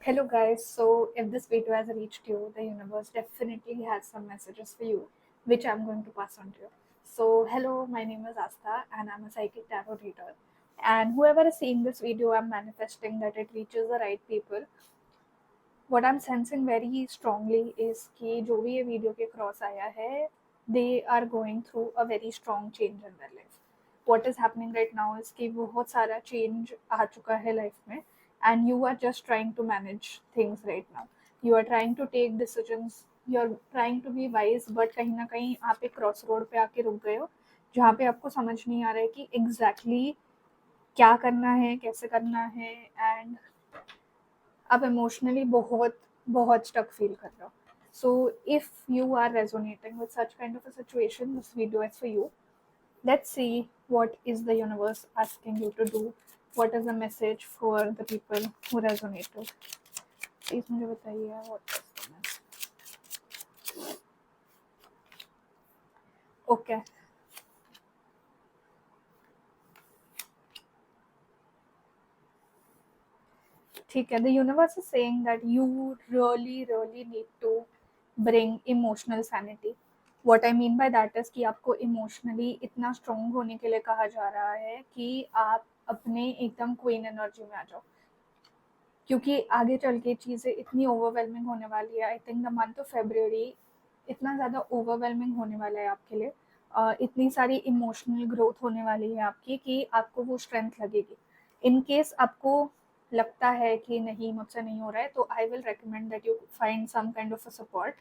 Hello guys, so if this video has reached you, the universe definitely has some messages for you, which I'm going to pass on to you. So, hello, my name is Asta and I'm a psychic tarot reader. And whoever is seeing this video, I'm manifesting that it reaches the right people. What I'm sensing very strongly is कि जो भी ये video के cross आया है, they are going through a very strong change in their life. What is happening right now is कि बहुत सारा change आ चुका है life में and you are just trying to manage things right now. You are trying to take decisions, you are trying to be wise, but कहीं ना कहीं आप एक क्रॉस रोड पे आके रुक गए हो जहाँ पे आपको समझ नहीं आ रहा है कि exactly क्या करना है, कैसे करना है, and आप इमोशनली बहुत बहुत स्टक फील कर रहे हो. So if you are resonating with such kind of a situation, this video is for you. Let's see what is the universe asking you to do. What is the message for the people who resonated. Please मुझे बताइए what is the message. Okay, ठीक है. The universe is saying that you really need to bring emotional sanity. What I mean by that is कि आपको emotionally इतना strong होने के लिए कहा जा रहा है कि आप अपने एकदम क्वीन एनर्जी में आ जाओ, क्योंकि आगे चल के चीज़ें इतनी ओवरवेलमिंग होने वाली है. I think the month of February इतना ज़्यादा ओवरवेलमिंग होने वाला है आपके लिए. इतनी सारी इमोशनल ग्रोथ होने वाली है आपकी कि आपको वो स्ट्रेंथ लगेगी. इन केस आपको लगता है कि नहीं मुझसे नहीं हो रहा है, तो I will recommend that you find some kind of a support.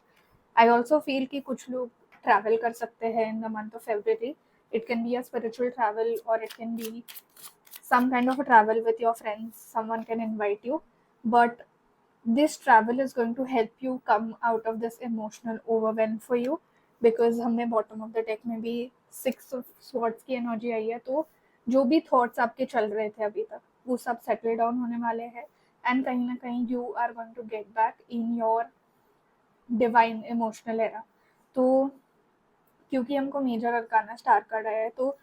I also feel कि कुछ लोग ट्रैवल कर सकते हैं in the month of February. It can be a spiritual travel और it can be some kind of a travel with your friends. Someone can invite you, but this travel is going to help you come out of this emotional overwhelm for you, because हमने bottom of the deck में भी 6 of swords की energy आई है. तो जो भी thoughts आपके चल रहे थे अभी तक, वो सब सेटल डाउन होने वाले हैं एंड कहीं ना कहीं you are going to get back in your divine emotional era. तो क्योंकि हमको मेजर अरकाना स्टार कार्ड आया है, तो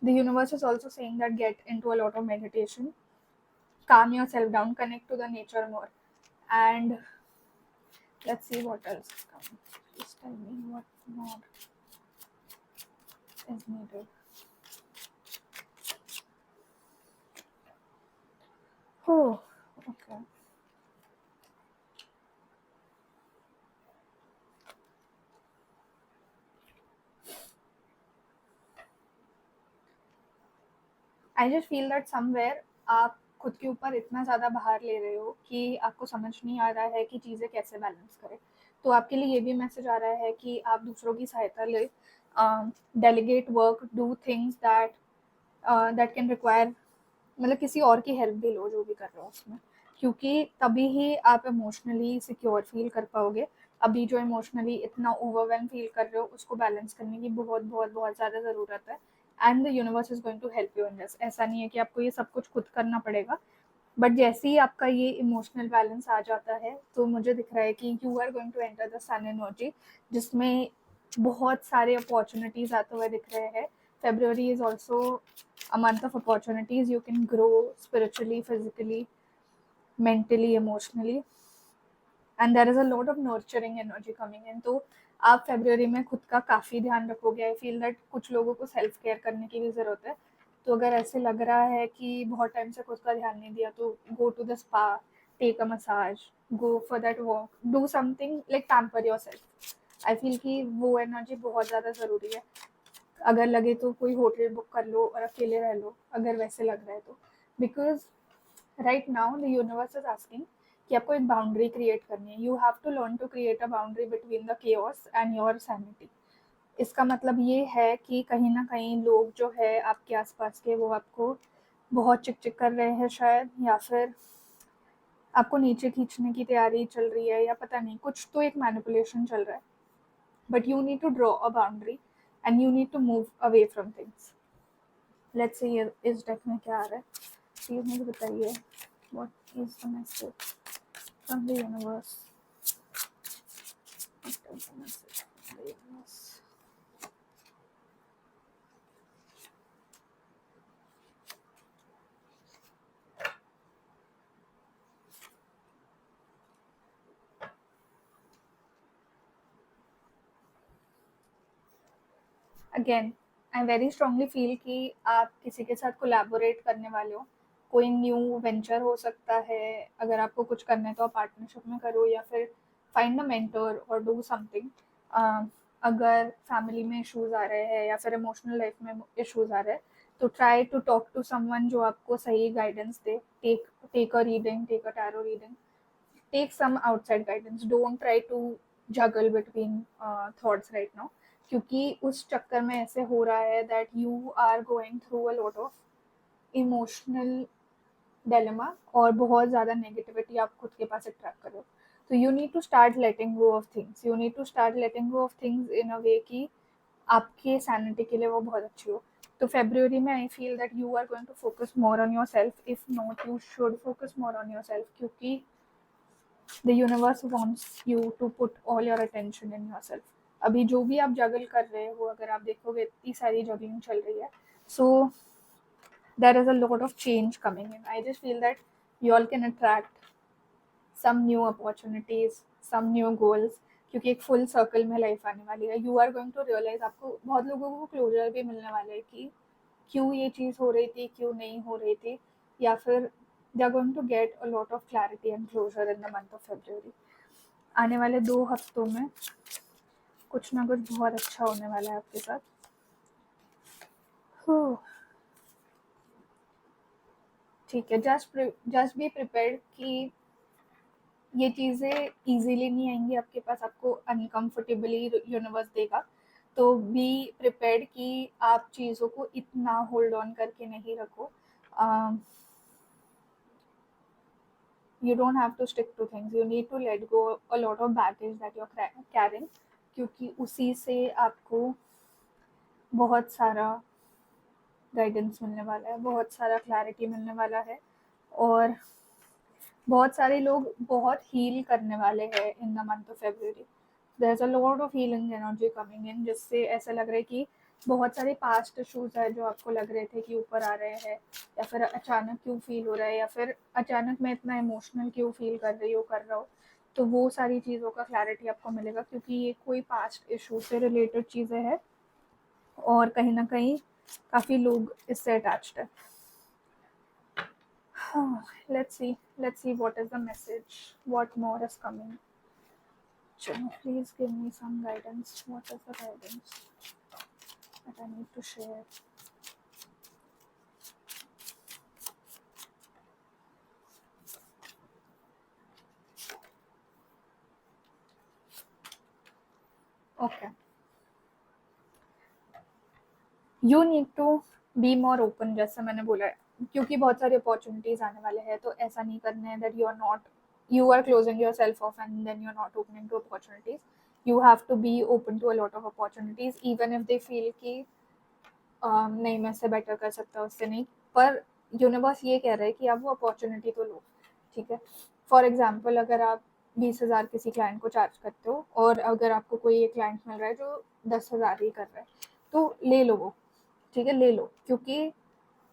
the universe is also saying that get into a lot of meditation, calm yourself down, connect to the nature more. And let's see what else is coming. Please tell me what more is needed. Oh, okay. I just feel that somewhere आप खुद के ऊपर इतना ज़्यादा भार ले रहे हो कि आपको समझ नहीं आ रहा है कि चीज़ें कैसे बैलेंस करें. तो आपके लिए ये भी मैसेज आ रहा है कि आप दूसरों की सहायता ले, delegate work, do things that can require, मतलब किसी और की हेल्प भी लो जो भी कर रहे हो उसमें, क्योंकि तभी ही आप इमोशनली सिक्योर फील कर पाओगे. अभी जो इमोशनली इतना ओवरवेलम फील कर रहे हो, उसको बैलेंस करने की बहुत बहुत बहुत ज़्यादा ज़रूरत है. And the universe is going to help you in this. ऐसा नहीं है कि आपको ये सब कुछ खुद करना पड़ेगा, बट जैसे ही आपका ये इमोशनल बैलेंस आ जाता है, तो मुझे दिख रहा है कि you are going to enter the sun energy, जिसमें बहुत सारे अपॉर्चुनिटीज़ आते हुए दिख रहे हैं. February is also a month of opportunities. You can grow spiritually, physically, mentally, emotionally, and there is a lot of nurturing energy coming in. तो आप फेब्रुअरी में खुद का काफ़ी ध्यान रखोगे. आई फील दैट कुछ लोगों को सेल्फ केयर करने की भी ज़रूरत है. तो अगर ऐसे लग रहा है कि बहुत टाइम से खुद का ध्यान नहीं दिया, तो go to the spa, take a massage, go for that walk, do something like pamper yourself. I feel कि वो एनर्जी बहुत ज़्यादा ज़रूरी है. अगर लगे तो कोई होटल बुक कर लो और अकेले रह लो, अगर वैसे लग रहा है तो. Because right now the universe is asking कि आपको एक बाउंड्री क्रिएट करनी है. You have to learn to create a boundary between the chaos and your sanity. इसका मतलब ये है कि कहीं ना कहीं लोग जो है आपके आसपास के, वो आपको बहुत चिक चिक कर रहे हैं शायद, या फिर आपको नीचे खींचने की तैयारी चल रही है, या पता नहीं, कुछ तो एक मैनिपुलेशन चल रहा है. But you need to draw a boundary and you need to move away from things. Let's see इस डेक में क्या आ रहा है. प्लीज मुझे बताइए what is the message from the universe. What is the message from the universe. Again I very strongly feel कि आप किसी के साथ कोलैबोरेट करने वाले हो, कोई न्यू वेंचर हो सकता है। अगर आपको कुछ करना है तो आप पार्टनरशिप में करो या फिर फाइंड अ मेंटर और डू समथिंग। अगर फैमिली में इश्यूज आ रहे हैं या फिर इमोशनल लाइफ में इश्यूज आ रहे हैं तो try to talk to someone जो आपको सही गाइडेंस दे। Take a reading, take a tarot reading, take some outside guidance. Don't try to juggle between thoughts right now, क्योंकि उस चक्कर में ऐसे हो रहा है that you are going through a lot of emotional dilemma और बहुत ज़्यादा negativity आप खुद के पास attract कर रहे हो। तो you need to start letting go of things. You need to start letting go of things in a way कि आपके sanity के लिए वो बहुत अच्छी हो। तो फेब्रुअरी में I feel that you are going to focus more on yourself. If not, you should focus more on yourself, क्योंकि the universe wants you to put all your attention in yourself. अभी जो भी आप जगल कर रहे हो, अगर आप देखोगे इतनी सारी जगलिंग चल रही है, so there is a lot of change coming in. I just feel that you all can attract some new opportunities, some new goals, क्योंकि एक फुल सर्कल में लाइफ आने वाली है। You are going to realise, आपको बहुत लोगों को क्लोजर भी मिलने वाला है कि क्यों ये चीज़ हो रही थी, क्यों नहीं हो रही थी, या फिर they are going to get a lot of clarity and closure in the month of February. आने वाले 2 हफ्तों में कुछ ना कुछ बहुत अच्छा होने वाला है आपके साथ। ठीक है, जस्ट बी प्रिपेयर्ड कि ये चीज़ें इजीली नहीं आएंगी आपके पास, आपको अनकंफर्टेबली यूनिवर्स देगा। तो बी प्रिपेयर्ड कि आप चीज़ों को इतना होल्ड ऑन करके नहीं रखो। You don't have to stick to things. You need to let go a lot of baggage that you're carrying, क्योंकि उसी से आपको बहुत सारा गाइडेंस मिलने वाला है, बहुत सारा क्लैरिटी मिलने वाला है, और बहुत सारे लोग बहुत हील करने वाले हैं in the month of February. There is a lot of healing energy coming in, जिससे ऐसा लग रहा है कि बहुत सारे पास्ट इशूज है जो आपको लग रहे थे कि ऊपर आ रहे हैं, या फिर अचानक क्यों फील हो रहा है, या फिर अचानक मैं इतना इमोशनल क्यों फील कर रहा हूँ। तो वो सारी चीज़ों का क्लैरिटी आपको मिलेगा, क्योंकि ये कोई पास्ट इशू से रिलेटेड चीज़ें हैं और कहीं ना कहीं काफ़ी लोग इससे अटैच्ड है। let's see what is the message, what more is coming. Chalo, please give me some guidance. What is the guidance that I need to share? Okay, you need to be more open, जैसे मैंने बोला है, क्योंकि बहुत सारी opportunities आने वाले हैं। तो ऐसा नहीं करना है that you are closing yourself off and then you're not opening to opportunities. You have to be open to a lot of opportunities, even if they feel कि नहीं मैं इससे बेटर कर सकता, उससे नहीं। पर यूनिवर्स ये कह रहा है कि आप वो अपॉर्चुनिटी तो लो। ठीक है, फॉर एग्जाम्पल अगर आप 20,000 किसी क्लाइंट को चार्ज करते हो और अगर आपको कोई एक क्लाइंट मिल रहा है जो 10,000 ही कर रहा है, तो ले लो वो। ठीक है, ले लो, क्योंकि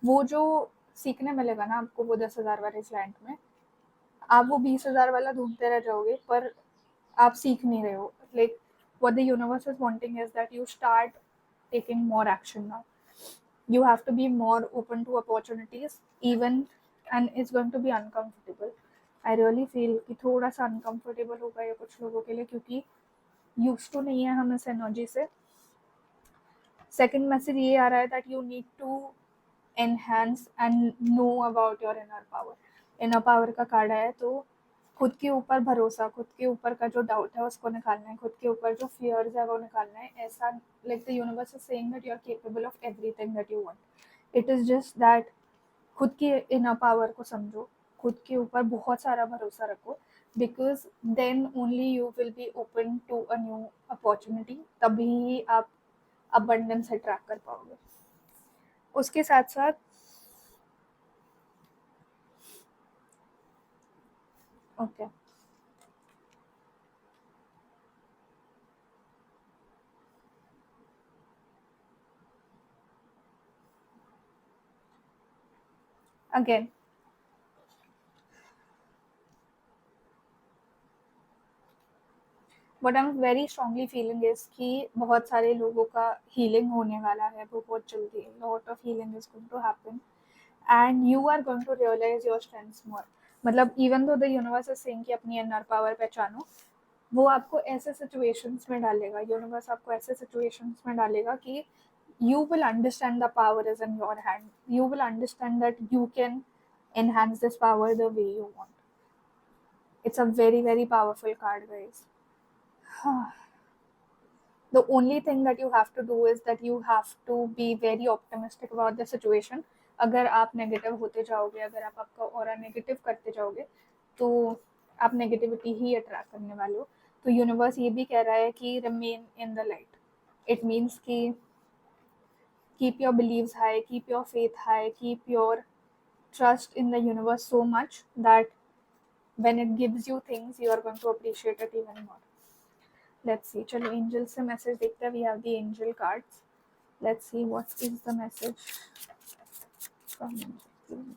वो जो सीखने मिलेगा ना आपको वो 10,000 वाले क्लाइंट में, आप वो 20,000 वाला ढूंढते रह जाओगे पर आप सीख नहीं रहे हो। Like what the universe is wanting is that you start taking more action now. You have to be more open to opportunities, even, and it's going to be uncomfortable. I really feel कि थोड़ा सा uncomfortable होगा ये कुछ लोगों के लिए, क्योंकि used to नहीं है हम इस एनर्जी से। सेकंड मैसेज ये आ रहा है that you need to enhance and know about your inner power. inner power का कार्ड है, तो खुद के ऊपर भरोसा, खुद के ऊपर का जो डाउट है उसको निकालना है, खुद के ऊपर जो फियर्स है वो निकालना है। ऐसा like the universe is saying that you are capable of everything that you want. It is just that खुद के इनर पावर को समझो, खुद के ऊपर बहुत सारा भरोसा रखो, because then only you will be open to a new opportunity. तभी आप अबंडेंस अट्रैक्ट कर पाओगे। उसके साथ साथ okay again but I am very strongly feeling is कि बहुत सारे लोगों का हीलिंग होने वाला है बहुत जल्दी. Lot of healing is going to happen and you are going to realize your strengths more. मतलब इवन दो द यूनिवर्स इज सेइंग कि अपनी इनर पावर पहचानो, वो आपको ऐसे सिचुएशंस में डालेगा, यूनिवर्स आपको ऐसे सिचुएशंस में डालेगा कि you will understand the power is in your hand. You will understand that you can enhance this power the way you want. It's a very, very powerful card, guys. The only thing that you have to do is that you have to be very optimistic about the situation. अगर आप negative होते जाओगे, अगर आप आपका aura negative करते जाओगे, तो आप नेगेटिविटी ही अट्रैक्ट करने वाले हो. तो यूनिवर्स ये भी कह रहा है कि remain in the light. It means कि keep your beliefs high, keep your faith high, keep your trust in the universe so much that when it gives you things, you are going to appreciate it even more. Let's see. चलो angel से message देखते हैं. We have the angel cards. Let's see what is the message from angel.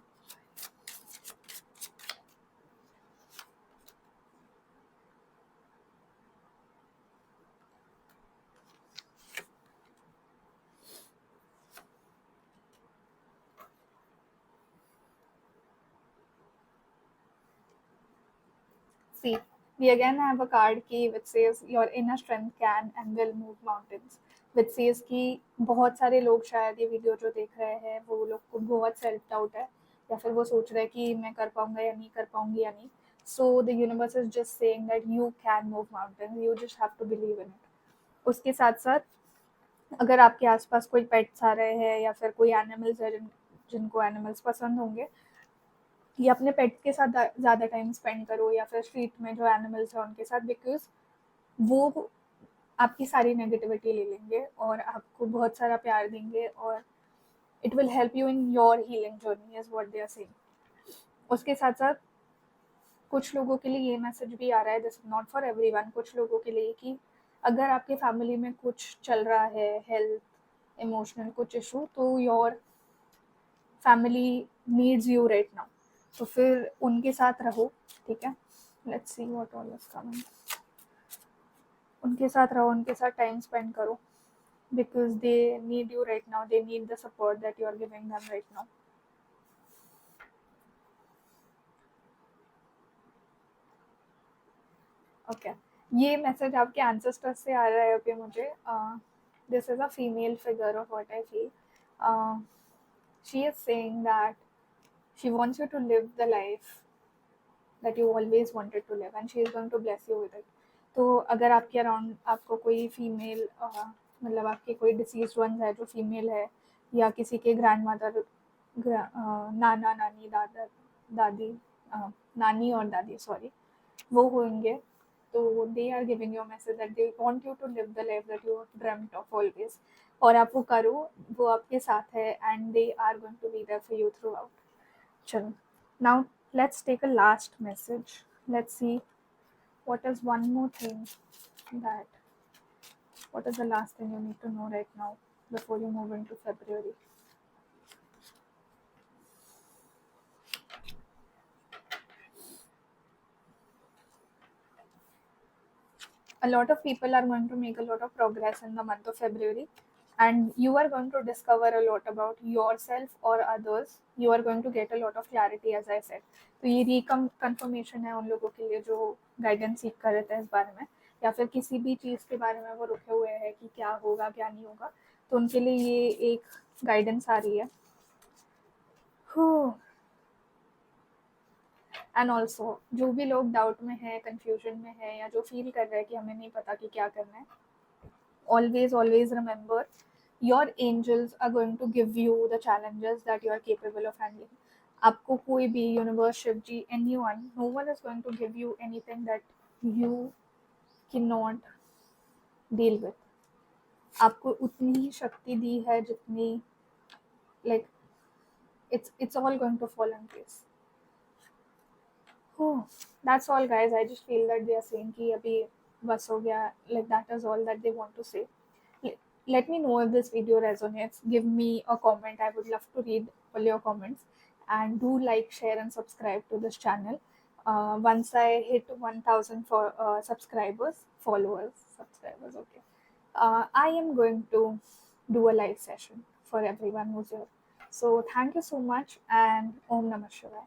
See, we again have a card key which says your inner strength can and will move mountains. Which says कि बहुत सारे लोग शायद ये video जो देख रहे हैं वो लोग को बहुत सेल्फ डाउट है, या फिर वो सोच रहे हैं कि मैं कर पाऊंगा या नहीं कर पाऊंगी या नहीं. So the universe is just saying that you can move mountains. You just have to believe in it. उसके साथ साथ अगर आपके आसपास कोई पेट्स आ रहे हैं या फिर कोई एनिमल्स है जिनको एनिमल्स पसंद होंगे, या अपने पेट्स के साथ ज़्यादा टाइम स्पेंड करो, या फिर स्ट्रीट में जो एनिमल्स हैं उनके साथ, बिकॉज वो आपकी सारी नेगेटिविटी ले लेंगे और आपको बहुत सारा प्यार देंगे और it will help you in your healing journey is what they are saying. उसके साथ साथ कुछ लोगों के लिए ये मैसेज भी आ रहा है, this is not for everyone, कुछ लोगों के लिए कि अगर आपके फैमिली में कुछ चल रहा है, हेल्थ इमोशनल कुछ इशू, तो your family needs you right now. तो फिर उनके साथ रहो, ठीक है. Let's see what all is coming. उनके साथ रहो, उनके साथ टाइम स्पेंड करो, because they need you right now. They need the support that you are giving them right now. Okay, ये मैसेज आपके एंसेस्टर्स से आ रहा है अभी मुझे. This is a female figure of what I feel. She is saying that she wants you to live the life that you always wanted to live and she is going to bless you with it. तो अगर आपके around आपको कोई female मतलब आपके कोई disease once है जो फीमेल है, या किसी के ग्रैंड मदर, नाना नानी दादा दादी, नानी और दादी सॉरी, वो होंगे, तो they are giving you message that they want you to live the life that you dreamed of always. और आप वो करो, वो आपके साथ है and they are going to be there for you throughout. चलो, now let's take a last message. Let's see what is one more thing what is the last thing you need to know right now before you move into February. A lot of people are going to make a lot of progress in the month of February, and you are going to discover a lot about yourself or others. You are going to get a lot of clarity, as I said. तो ये रिकन्फर्मेशन है उन लोगों के लिए जो guidance सीख कर रहे थे इस बारे में, या फिर किसी भी चीज़ के बारे में वो रुके हुए हैं कि क्या होगा क्या नहीं होगा, तो उनके लिए ये एक गाइडेंस आ रही है. एंड ऑल्सो जो भी लोग डाउट में है, कन्फ्यूजन में है, या जो फील कर रहे हैं कि हमें नहीं पता कि क्या करना है, always remember your angels are going to give you the challenges that you are capable of handling. आपको कोई भी universe, Shiv ji, anyone, no one is going to give you anything that you cannot deal with. आपको उतनी ही शक्ति दी है जितनी, like it's all going to fall in place. Oh, that's all guys. I just feel that they are saying कि अभी बस हो गया, like that is all that they want to say. Let me know if this video resonates. Give me a comment. I would love to read all your comments. And do like, share and subscribe to this channel. once I hit 1000 for subscribers, okay, I am going to do a live session for everyone who's here. So thank you so much and Om Namah Shivaya.